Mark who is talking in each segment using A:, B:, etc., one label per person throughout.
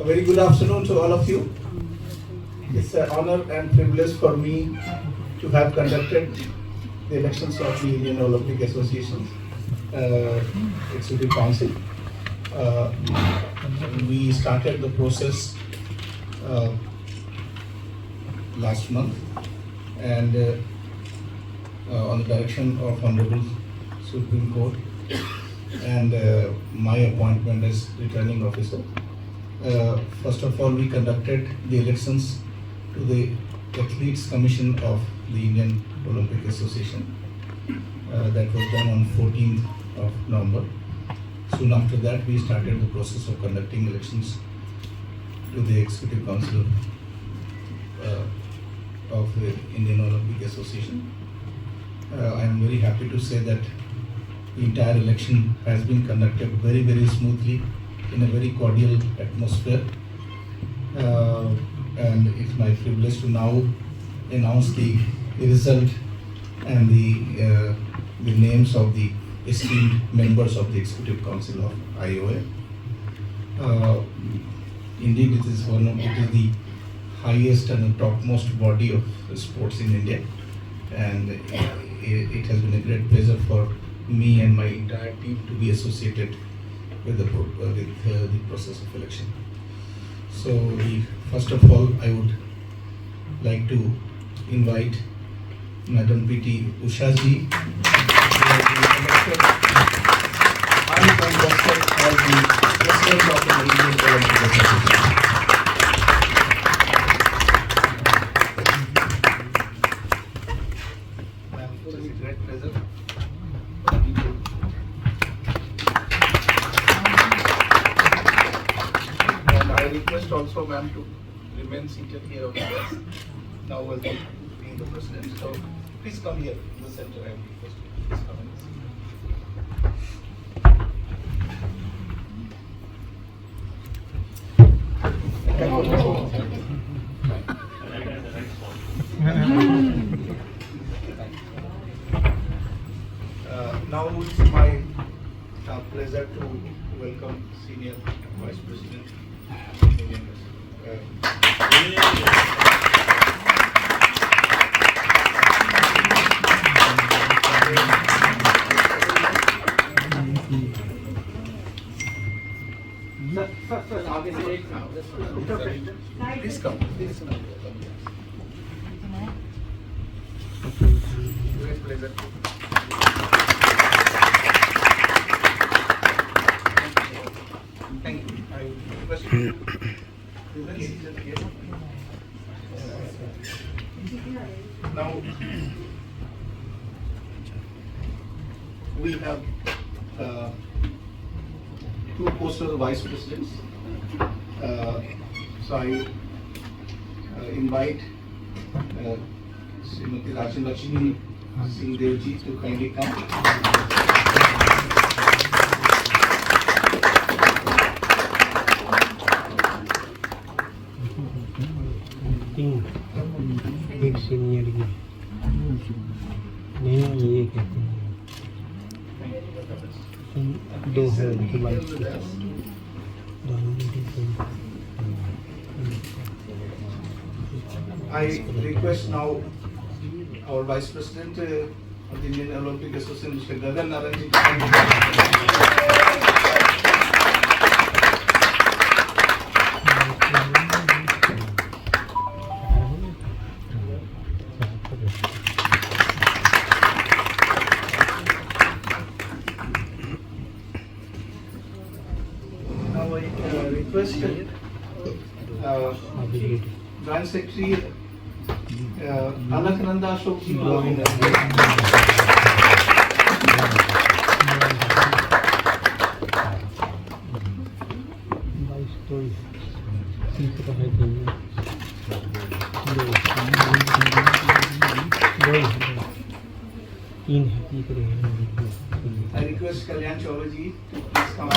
A: very good afternoon to all of you. It's an honor and privilege for me to have conducted the elections of the Indian Olympic Association Executive Council. We started the process last month, and on the direction of Honorable Supreme Court and my appointment as returning officer. First of all, we conducted the elections to the Athletes Commission of the Indian Olympic Association. That was done on 14th of November. Soon after that, we started the process of conducting elections to the Executive Council of the Indian Olympic Association. I am very happy to say that the entire election has been conducted very, very smoothly in a very cordial atmosphere. And it's my privilege to now announce the result and the names of the esteemed members of the Executive Council of IOA. Indeed, it is the highest and the topmost body of sports in India, and it has been a great pleasure for me and my entire team to be associated with the process of election. So, first of all, I would like to invite Madam P.T. Usha ji, as the President of the Indian Olympic Association. Ma'am, it is a great pleasure. And I request also ma'am to remain seated here on the desk. Now will be being the president. So please come here in the center. I request you. Please come in. Now it's my pleasure to welcome Senior Vice President. Please come. Please come. Great pleasure. Thank you. I request you to remain seated here. Now we have two postal vice presidents. So I invite Srimati Rajyalakshmi Singh Devji to kindly come.
B: एक senior की नहीं ये कहते हैं दो है उनके bike
A: I request now our Vice President of the Indian Olympic Association, Mr. Gagan Naranji, to kindly now I request Joint Secretary Alaknanda Ashok ji to join us. I request Kalyan Chawla ji to please come up.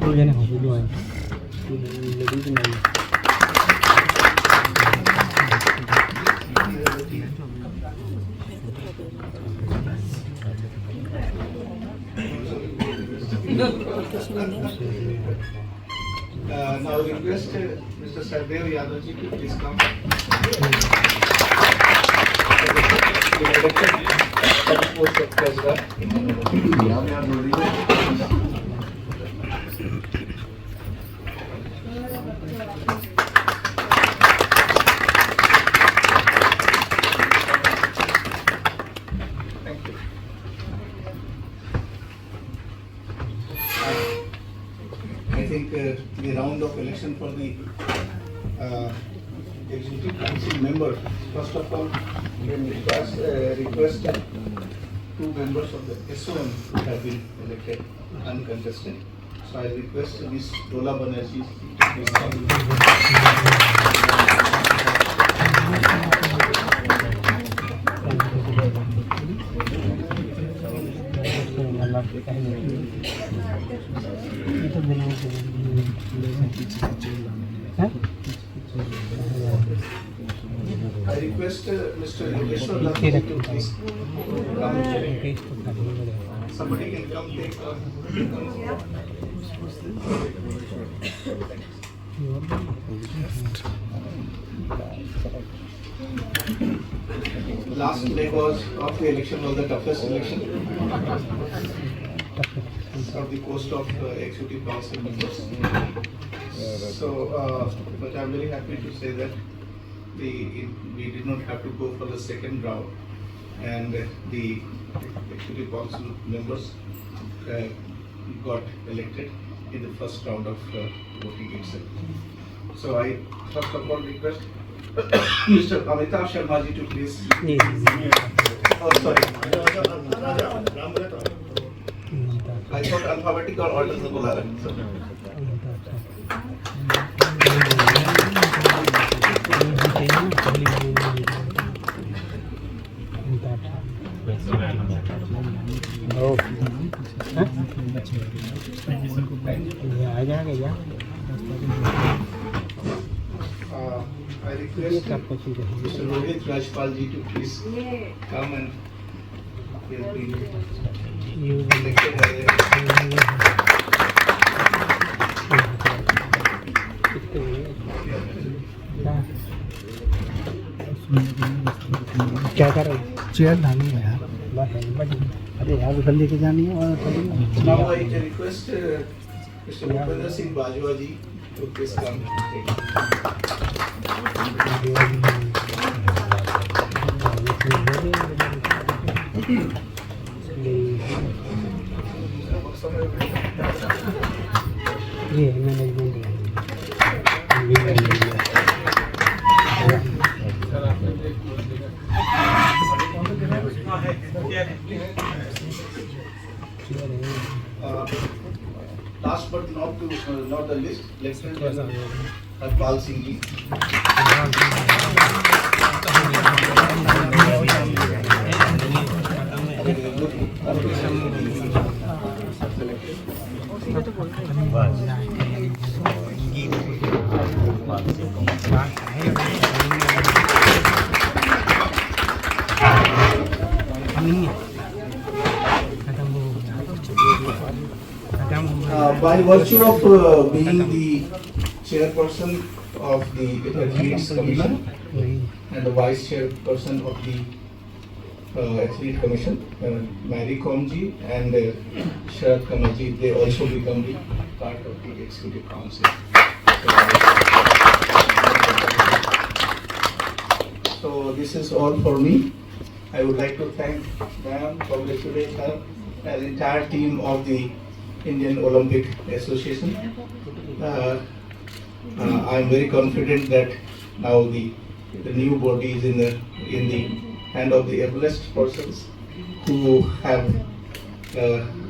B: दो जने हो दो हैं ladies नहीं
A: These are the team. Now request Mr. Sardev Yadav ji to please come. Elected at the post of President. Thank you. I think the round of election for the executive council member, first of all, request two members of the SOM who have been elected uncontested. So I request Ms. Dola Banerjee to please come. I request Mr. Yogeshwar Lakshmi to please come. Somebody can come take last leg of the election was the toughest election of the post of executive council members. So, but I'm very happy to say that we did not have to go for the second round, and the executive council members got elected in the first round of voting itself. So I first of all request Mr. Amitabh Sharma ji to please. Oh, sorry. I thought alphabetical order se bula raha. I request Mr. Rohit Rajpal ji to please come, and he has been elected
B: क्या कर रहे हो? Chair डालूंगा यार, अरे यार उधर लेके जानी है और
A: now I request Mr. Bhupendra Singh Bajwa ji to please come.
B: ये management
A: Last but not the least, Lieutenant General Harpal Singh ji. By virtue of being the chairperson of the Athletes Commission and the vice chairperson of the Athlete Commission, Mary Komji and Sharad Kamalji, they also become the part of the Executive Council. So this is all for me. I would like to thank them, congratulate her and the entire team of the Indian Olympic Association. I am very confident that now the new body is in the hand of the ablest persons who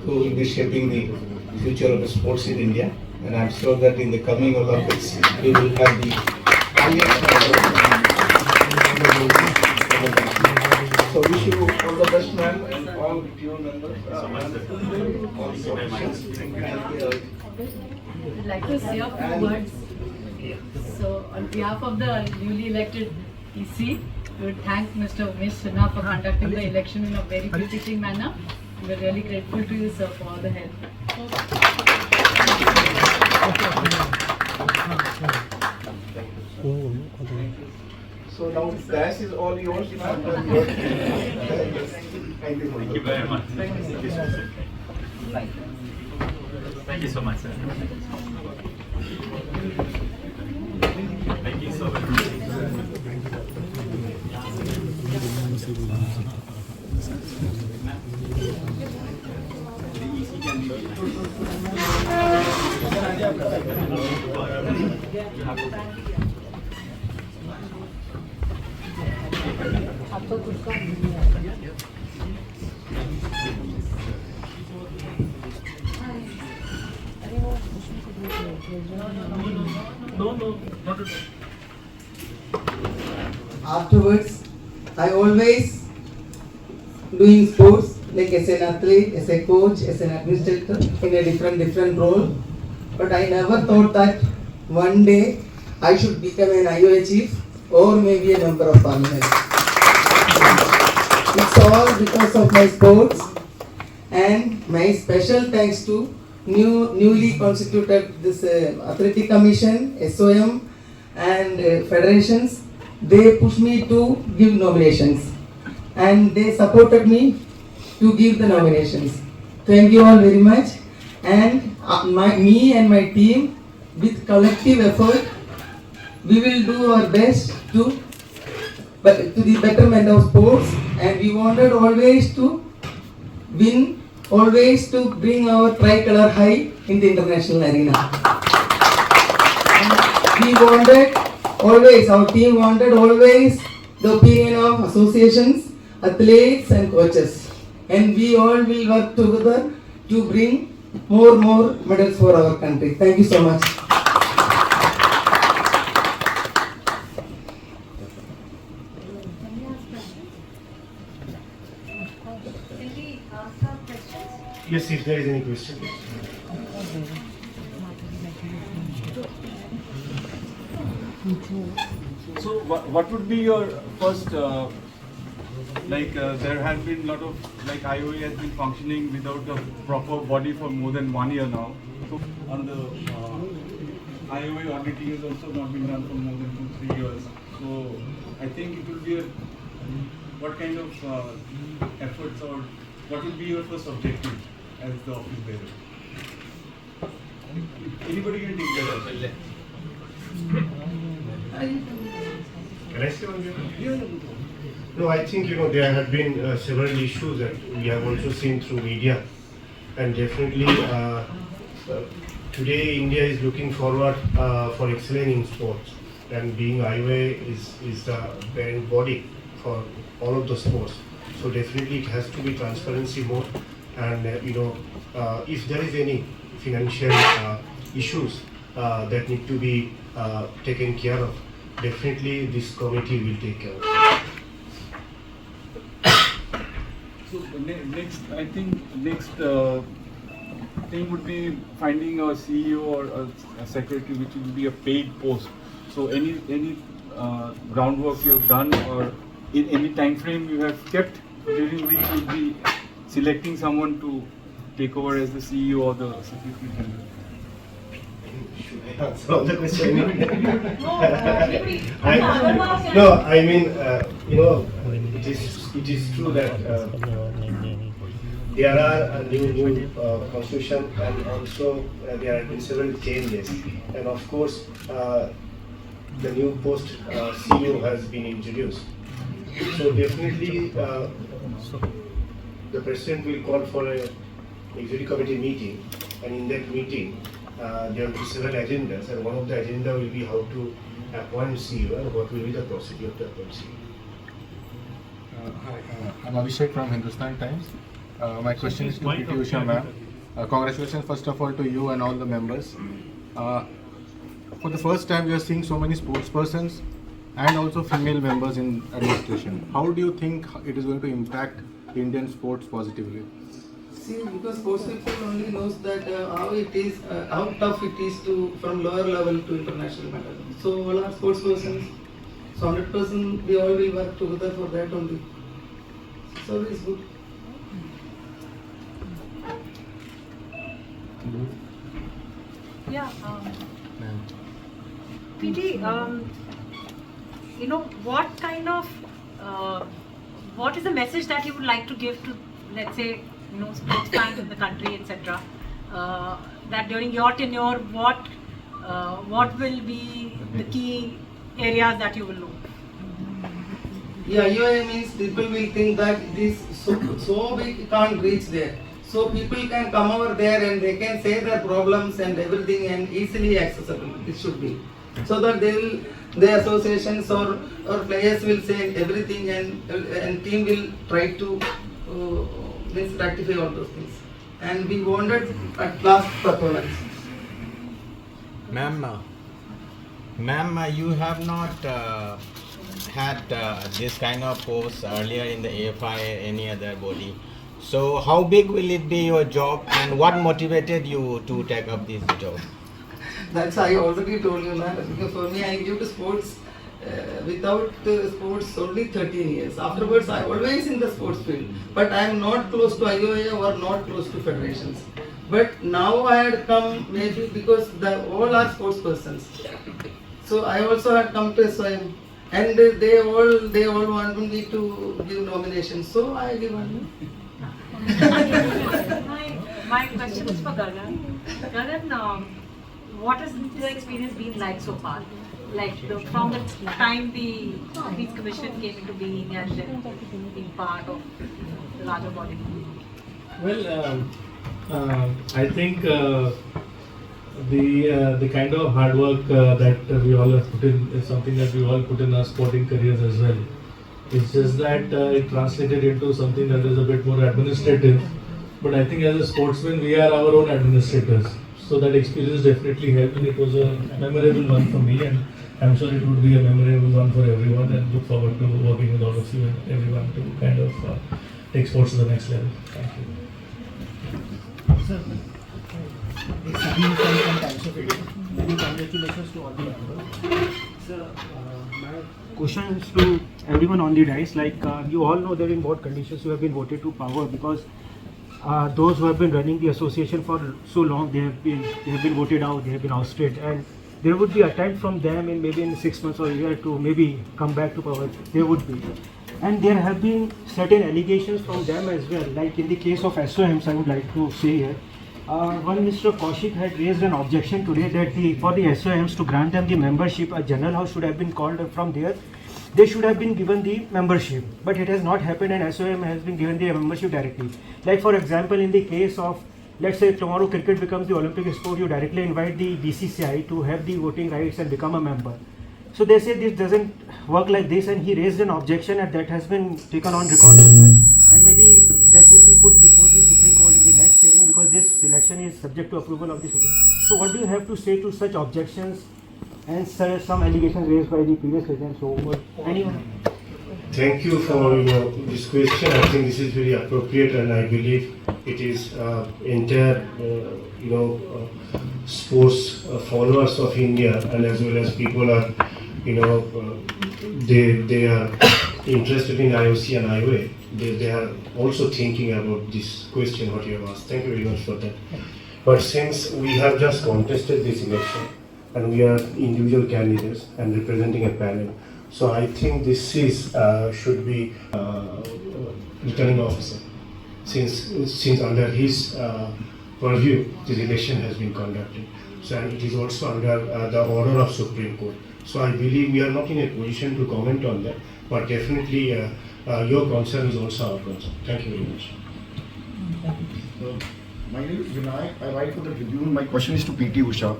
A: will be shaping the future of sports in India. And I am sure that in the coming Olympics we will have the highest. So wish you all the best, ma'am, and all the PO members, all the officials.
C: I'd like to say a few words. So, on behalf of the newly elected EC, we would thank Mr. Umesh Sinha for conducting the election in a very efficient manner. We're really grateful to you, sir, for all the help.
A: So now dash is all yours. Thank you.
D: Thank you very much. Thank you so much, sir. Thank you so much.
E: Afterwards, I always doing sports like as an athlete, as a coach, as an administrator in a different role. But I never thought that one day I should become an IOA chief or maybe a member of parliament. It's all because of my sports, and my special thanks to newly constituted this athletic commission, SOM and federations. They pushed me to give nominations and they supported me to give the nominations. Thank you all very much, and me and my team, with collective effort, we will do our best to the betterment of sports, and we wanted always to win, always to bring our tricolor high in the international arena. And we wanted always, our team wanted always the opinion of associations, athletes and coaches, and we all will work together to bring more medals for our country. Thank you so much.
F: Yes, if there is any question.
G: So what would be your first, there has been a lot of, IOA has been functioning without a proper body for more than 1 year now. So on the IOA auditing has also not been done for more than 2-3 years. So I think it will be what kind of efforts, or what would be your first objective as the office bearer? Anybody can take that up.
F: Can I say one thing? No, I think there have been several issues that we have also seen through media, and definitely today India is looking forward for excelling in sports, and being IOA is the parent body for all of the sports. So definitely it has to be transparency more, and if there is any financial issues that need to be taken care of, definitely this committee will take care of it.
G: So I think next thing would be finding a CEO or a secretary, which will be a paid post. So any groundwork you have done, or in any time frame you have kept during which you will be selecting someone to take over as the CEO or the secretary general?
F: Answer all the question. No, I mean, it is true that there are a new constitution, and also there have been several changes, and of course the new post CEO has been introduced. So definitely the president will call for a executive committee meeting, and in that meeting there will be several agendas, and one of the agenda will be how to appoint CEO and what will be the procedure to appoint CEO.
H: Hi, I'm Abhishek from Hindustan Times. My question is to PT Usha ma'am. Congratulations first of all to you and all the members. For the first time we are seeing so many sportspersons and also female members in administration. How do you think it is going to impact Indian sports positively?
E: See, because sports people only knows that how tough it is to from lower level to international level. So all our sports persons So 100% we all will work together for that only. So it's good.
I: Yeah. PT, what kind of, what is the message that you would like to give to, let's say, sports fans in the country, etc. That during your tenure, what will be the key areas that you will look?
E: Yeah, UIA means people will think that it is so we can't reach there. So people can come over there and they can say their problems and everything and easily accessible. It should be. So that the associations or players will say everything and team will try to rectify all those things. And we wanted at last performance.
J: Ma'am, you have not had this kind of post earlier in the AFI or any other body. So how big will it be your job and what motivated you to take up this job?
E: That's I already told you, man. Because for me, I give to sports without sports only 13 years. Afterwards, I always in the sports field. But I am not close to IOA or not close to federations. But now I had come maybe because all are sports persons. So I also had come to SOM. And they all want me to give nominations. So I give one.
I: My question is for Gagan. Gagan, what has your experience been like so far? Like from the time the Athletes Commission came into being and then being part of the larger body?
K: Well, I think the kind of hard work that we all have put in is something that we all put in our sporting careers as well. It's just that it translated into something that is a bit more administrative. But I think as a sportsman, we are our own administrators. So that experience definitely helped, and it was a memorable one for me, and I'm sure it would be a memorable one for everyone, and look forward to working with all of you and everyone to kind of take sports to the next level. Thank you.
B: Sir, many congratulations to all the members. Sir, my question is to everyone on the dais. Like you all know that in what conditions you have been voted to power, because those who have been running the association for so long, they have been voted out, they have been ousted, and there would be attempt from them in maybe in 6 months or a year to maybe come back to power. There would be, and there have been certain allegations from them as well. Like in the case of SOMs, I would like to say here. One Mr. Kaushik had raised an objection today that for the SOMs to grant them the membership, a general house should have been called from there. They should have been given the membership, but it has not happened, and SOM has been given the membership directly. Like for example, in the case of, let's say tomorrow cricket becomes the Olympic sport, you directly invite the BCCI to have the voting rights and become a member. So they say this doesn't work like this, and he raised an objection, and that has been taken on record as well. And maybe that will be put before the Supreme Court in the next hearing, because this election is subject to approval of the Supreme Court. So what do you have to say to such objections and some allegations raised by the previous president? So anyone?
F: Thank you for this question. I think this is very appropriate, and I believe it is entire sports followers of India, and as well as people are they are interested in IOC and IOA. They are also thinking about this question what you have asked. Thank you very much for that. But since we have just contested this election and we are individual candidates and representing a panel, so I think this is should be returning officer, since under his purview this election has been conducted. So and it is also under the order of Supreme Court. So I believe we are not in a position to comment on that, but definitely your concern is also our concern. Thank you very much.
L: My name is Vinay. I write for the Tribune. My question is to PT Usha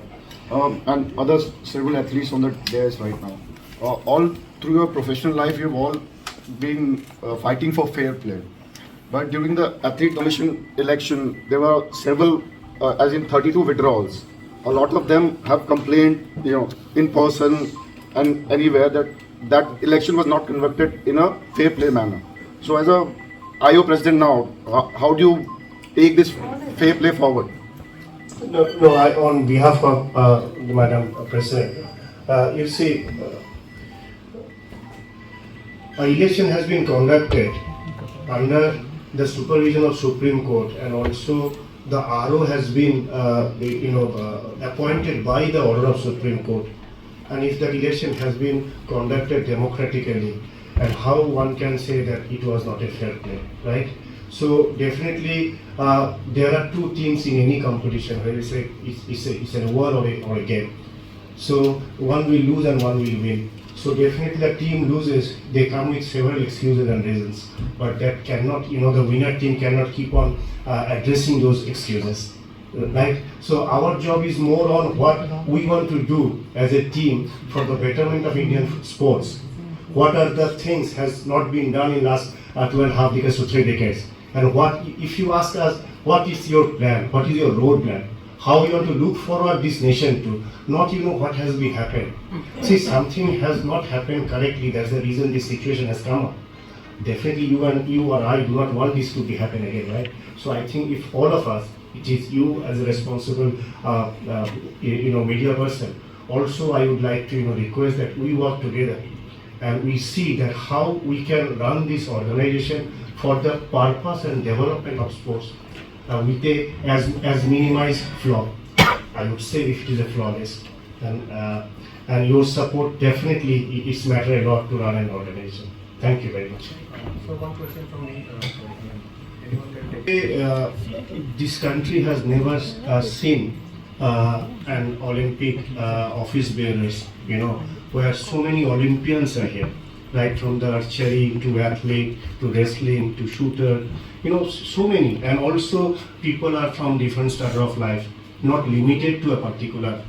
L: and others, several athletes on the dais right now. All through your professional life, you've all been fighting for fair play. But during the Athlete Commission election, there were several, as in 32 withdrawals. A lot of them have complained, in person and anywhere that election was not conducted in a fair play manner. So as a IO president now, how do you take this fair play forward?
F: No, on behalf of the Madam President, you see, an election has been conducted under the supervision of Supreme Court, and also the RO has been appointed by the order of Supreme Court, and if the election has been conducted democratically, and how one can say that it was not a fair play, right? So definitely there are two teams in any competition where it's a war or a game. So one will lose and one will win. So definitely the team loses, they come with several excuses and reasons, but that cannot, the winner team cannot keep on addressing those excuses, right? So our job is more on what we want to do as a team for the betterment of Indian sports. What are the things has not been done in last 2.5 decades to 3 decades? And what, if you ask us, what is your plan? What is your roadmap? How you want to look forward this nation to, not what has been happened. See, something has not happened correctly, that's the reason this situation has come up. Definitely you or I do not want this to be happen again, right? So I think if all of us, it is you as a responsible media person, also I would like to request that we work together and we see that how we can run this organization for the purpose and development of sports. With as minimized flaw. I would say if it is a flawless, and your support definitely is matter a lot to run an organization. Thank you very much.
H: So one question from me. Anyone can take.
F: This country has never seen an Olympic office bearers, where so many Olympians are here. Right from the archery to athlete to wrestling to shooter, so many, and also people are from different strata of life, not limited to a particular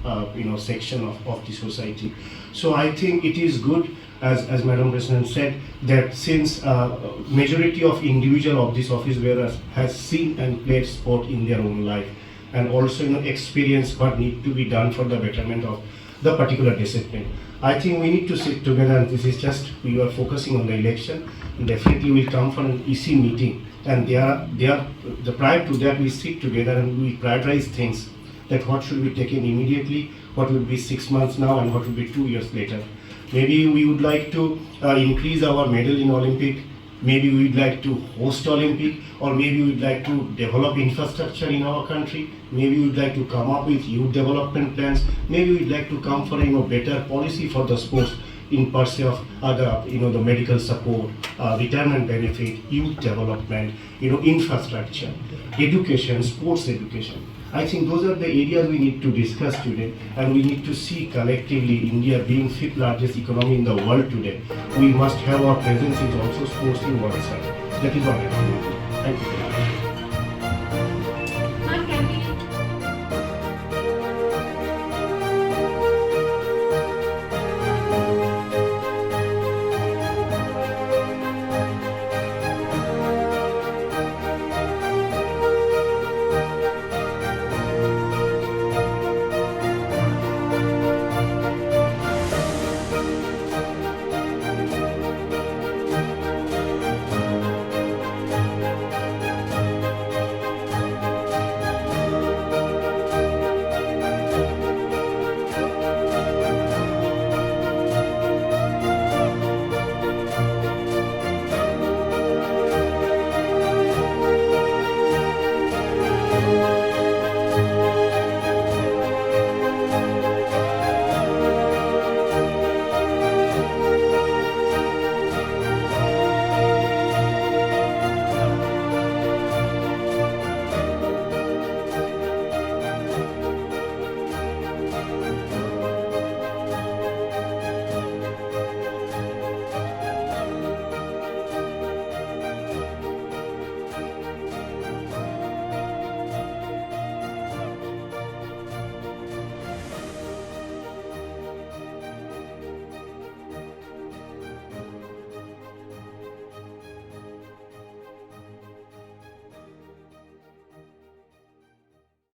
F: section of the society. So I think it is good, as Madam President said, that since majority of individual of these office bearers has seen and played sport in their own life, and also experience what need to be done for the betterment of the particular discipline. I think we need to sit together, and this is just, we are focusing on the election, and definitely we'll come for an EC meeting, and prior to that we sit together and we prioritize things, that what should be taken immediately, what will be 6 months now, and what will be 2 years later. Maybe we would like to increase our medal in Olympic, maybe we would like to host Olympic, or maybe we would like to develop infrastructure in our country, maybe we would like to come up with youth development plans, maybe we would like to come for better policy for the sports in pursuit of other, the medical support, retirement benefit, youth development, infrastructure, education, sports education. I think those are the areas we need to discuss today, and we need to see collectively India being fifth largest economy in the world today. We must have our presence in also sports in world side. That is what I think. Thank you.